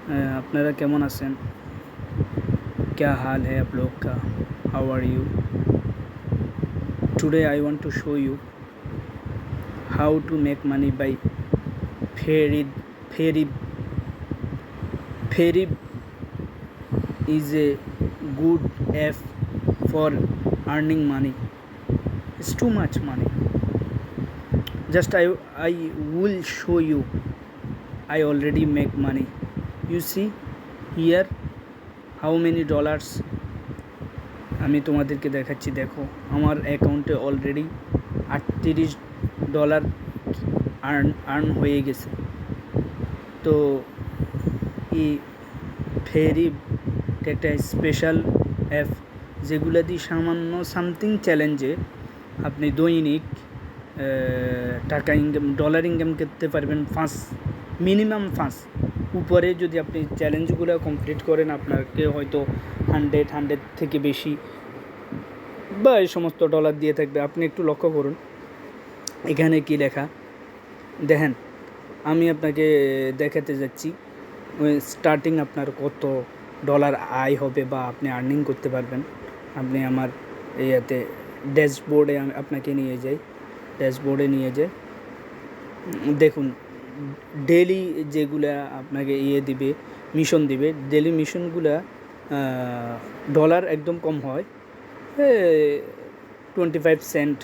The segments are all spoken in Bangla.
আপনারা কেমন আছেন? क्या हाल है आप लोग का? How are you? Today I want to show you how to make money by Ferib. Ferib Ferib is a good app for earning money. It's too much money. Just I will show you. I already make money. You see here how many dollars আমি তোমাদেরকে দেখাচ্ছি। দেখো আমার অ্যাকাউন্টে অলরেডি $38 আর্ন হয়ে গেছে। তো এই ফেরি একটা স্পেশাল অ্যাপ যেগুলো দিয়ে সামান্য সামথিং চ্যালেঞ্জে আপনি দৈনিক টাকা ইনকাম ডলার ইনকাম করতে পারবেন। মিনিমাম 5 উপরে যদি আপনি চ্যালেঞ্জগুলো কমপ্লিট করেন আপনাকে হয়তো 100 থেকে বেশি বা এই সমস্ত ডলার দিয়ে থাকবে। আপনি একটু লক্ষ্য করুন এখানে কি লেখা দেখেন। আমি আপনাকে দেখাতে যাচ্ছি স্টার্টিং আপনার কত ডলার আয় হবে বা আপনি আর্নিং করতে পারবেন। আপনি আমার ইয়াতে ড্যাশবোর্ডে আপনাকে নিয়ে যাই। দেখুন ডেলি যেগুলা আপনাকে দিবে মিশন দিবে, ডেলি মিশনগুলা ডলার একদম কম হয়, 25 সেন্ট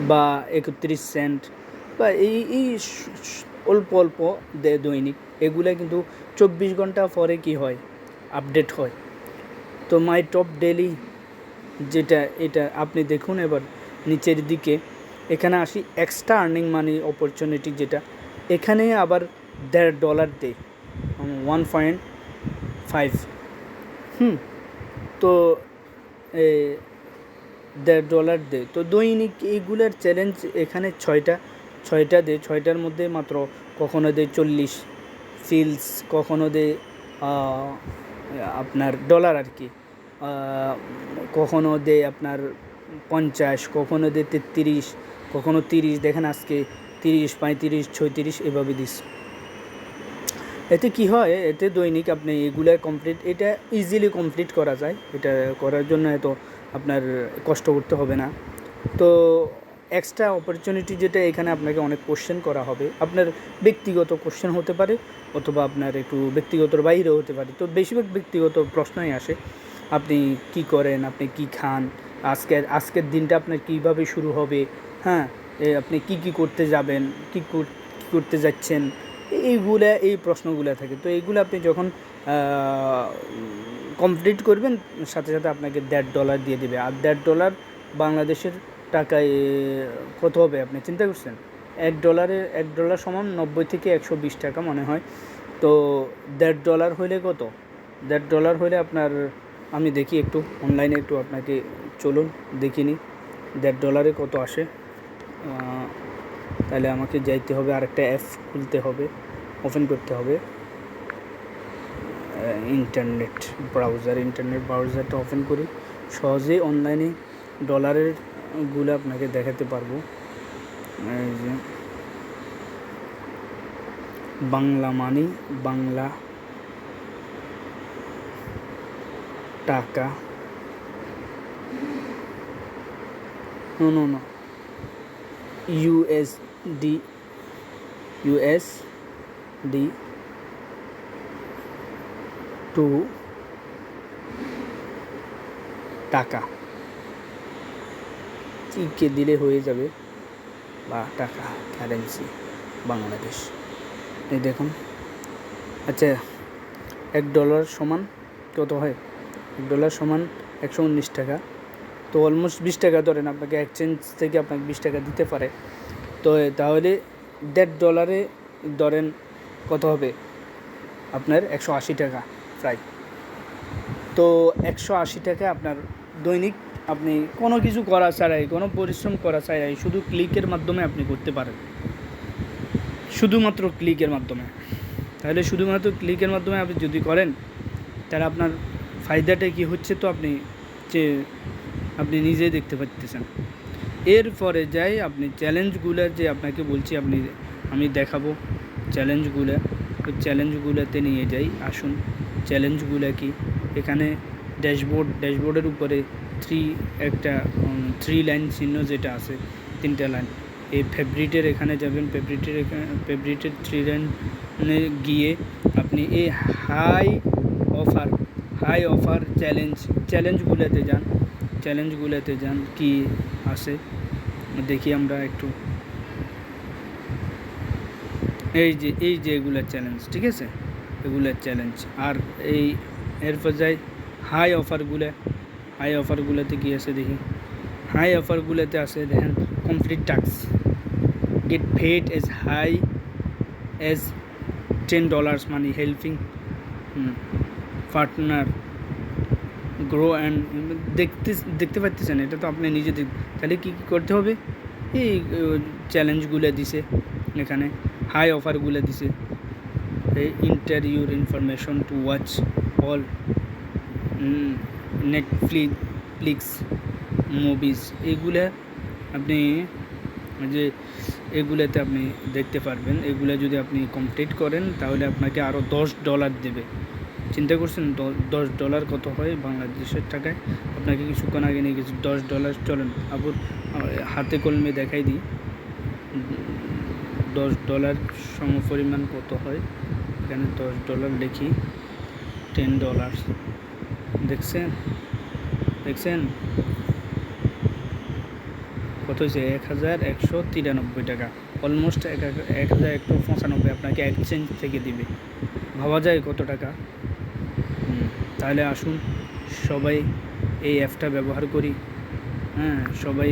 বা 31 সেন্ট বা এই অল্প দেয় দৈনিক। এগুলা কিন্তু 24 ঘন্টা পরে কি হয়, আপডেট হয়। তো মাই টপ ডেলি যেটা এটা আপনি দেখুন এবার নিচের দিকে এখানে আসি এক্সট্রা আর্নিং মানি অপরচুনিটি, যেটা এখানে আবার $1.5 দেয়, 1.5 তো $1.5 দেয়। তো দৈনিক এইগুলার চ্যালেঞ্জ এখানে ছয়টা দেয়। 6টার মধ্যে মাত্র কখনো দেয় 40 ফিলস, কখনো দেয় আপনার ডলার আর কি, কখনো দেয় আপনার 50, কখনো দেয় 33, কখনো 30। দেখেন আজকে 30, 35, 36 এভাবে দিস। এতে কি হয়, এতে দৈনিক আপনি এগুলো এটা ইজিলি কমপ্লিট করা যায়। এটা করার জন্য এত আপনার কষ্ট করতে হবে না। তো এক্সট্রা অপরচুনিটি যেটা এখানে আপনাকে অনেক কোশ্চেন করা হবে, আপনার ব্যক্তিগত কোশ্চেন হতে পারে অথবা আপনার একটু ব্যক্তিগতর বাইরেও হতে পারে। তো বেশিরভাগ ব্যক্তিগত প্রশ্নই আসে, আপনি কি করেন, আপনি কি খান, আজকের দিনটা আপনার কীভাবে শুরু হবে, হ্যাঁ আপনি কি করতে যাবেন, কি করতে যাচ্ছেন, এই প্রশ্নগুলো থাকে। তো এইগুলো আপনি যখন কমপ্লিট করবেন সাথে সাথে আপনাকে $1.5 দিয়ে দেবে। আর $1.5 বাংলাদেশের টাকায় কত হবে আপনি চিন্তা করছেন? $1 সমান 90 থেকে 120 টাকা মনে হয়। তো $1.5 হইলে কত? $1.5 হইলে আপনার, আমি দেখি একটু অনলাইনে, একটু আপনাকে চলুন দেখিনি $1.5 কত আসে। তাহলে আমাকে যাইতে হবে, আরেকটা অ্যাপ খুলতে হবে, ওপেন করতে হবে ইন্টারনেট ব্রাউজারটা ওপেন করি। সহজেই অনলাইনে ডলারের গুলো আপনাকে দেখাতে পারবো। এই যে বাংলা মানি, বাংলা টাকা, নো USD টু টাকা কে দিলে হয়ে যাবে, বা টাকা কারেন্সি বাংলাদেশ। এই দেখুন, আচ্ছা $1 সমান কত হয়? $1 সমান 119 টাকা। তো অলমোস্ট 20 টাকা ধরেন, আপনাকে এক্সচেঞ্জ থেকে আপনাকে 20 টাকা দিতে পারে। তো তাহলে $1.5 ধরেন কত হবে আপনার? 180 টাকা প্রায়। তো 180 টাকা আপনার দৈনিক, আপনি কোনো কিছু করা ছাড়াই, কোনো পরিশ্রম করা ছাড়াই, শুধু ক্লিকের মাধ্যমে আপনি করতে পারেন, শুধুমাত্র ক্লিকের মাধ্যমে। তাহলে শুধুমাত্র ক্লিকের মাধ্যমে আপনি যদি করেন তাহলে আপনার ফায়দাটা কী হচ্ছে, তো আপনি নিজেই দেখতে পাচ্ছেন। এরপরে যাই আপনি চ্যালেঞ্জগুলো যে আপনাকে বলছি, আমি দেখাবো চ্যালেঞ্জগুলো, ওই চ্যালেঞ্জগুলোতে নিয়ে যাই। আসুন চ্যালেঞ্জগুলো কি, এখানে ড্যাশবোর্ডের উপরে একটা 3 লাইন চিহ্ন যেটা আছে, 3টা লাইন, এই ফেভারিটের এখানে যাবেন। ফেভারিটের 3 লাইনে গিয়ে আপনি এই হাই অফার চ্যালেঞ্জগুলোতে যান কি আছে দেখি আমরা একটু। এই যে এগুলোর চ্যালেঞ্জ, ঠিক আছে, এগুলোর চ্যালেঞ্জ। আর এরপর যাই হাই অফারগুলোতে কি আছে দেখি। হাই অফারগুলোতে আছে দেখেন, complete task, get paid as high as $10 money, helping partner grow and দেখতে পাচ্ছেন, এটা তো আপনি নিজে তাহলে কী করতে হবে, এই চ্যালেঞ্জগুলো দিছে এখানে, হাই অফারগুলো দিছে। Enter your information to watch all Netflix movies, এগুলো আপনি যে এগুলোতে আপনি দেখতে পারবেন। এগুলো যদি আপনি কমপ্লিট করেন তাহলে আপনাকে আরও $10 দেবে। চিন্তা করছেন $10 কত হয় বাংলাদেশের টাকায়? আপনাকে কিছুক্ষণ আগে নিয়ে গেছি $10। চলেন আবার হাতে কলমে দেখাই দিই $10 সমপরিমাণ কত হয়। এখানে $10 লিখি, $10 দেখছেন কত হয়েছে? 1193 টাকা, অলমোস্ট 1195 আপনাকে এক্সচেঞ্জ থেকে দিবে। ভাবা যায় কত টাকা। তাহলে আসুন সবাই এই অ্যাপটা ব্যবহার করি। সবাই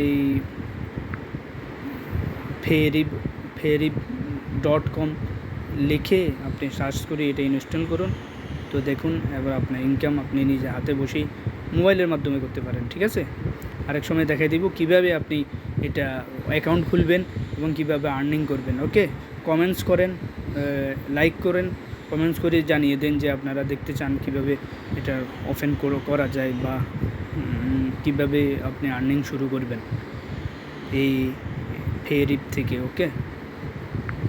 ferib.com লিখে আপনি সার্চ করে এটা ইনস্টল করুন। তো দেখুন এবার আপনার ইনকাম আপনি নিজে হাতে বসেই মোবাইলের মাধ্যমে করতে পারেন, ঠিক আছে। আরেক সময় দেখাই দিব কীভাবে আপনি এটা অ্যাকাউন্ট খুলবেন এবং কীভাবে আর্নিং করবেন। ওকে, কমেন্টস করেন, লাইক করেন, কমেন্টস করে জানিয়ে দেন যে আপনারা দেখতে চান কীভাবে এটা ওপেন করা যায় বা কীভাবে আপনি আর্নিং শুরু করবেন এই ফেরিব থেকে। ওকে।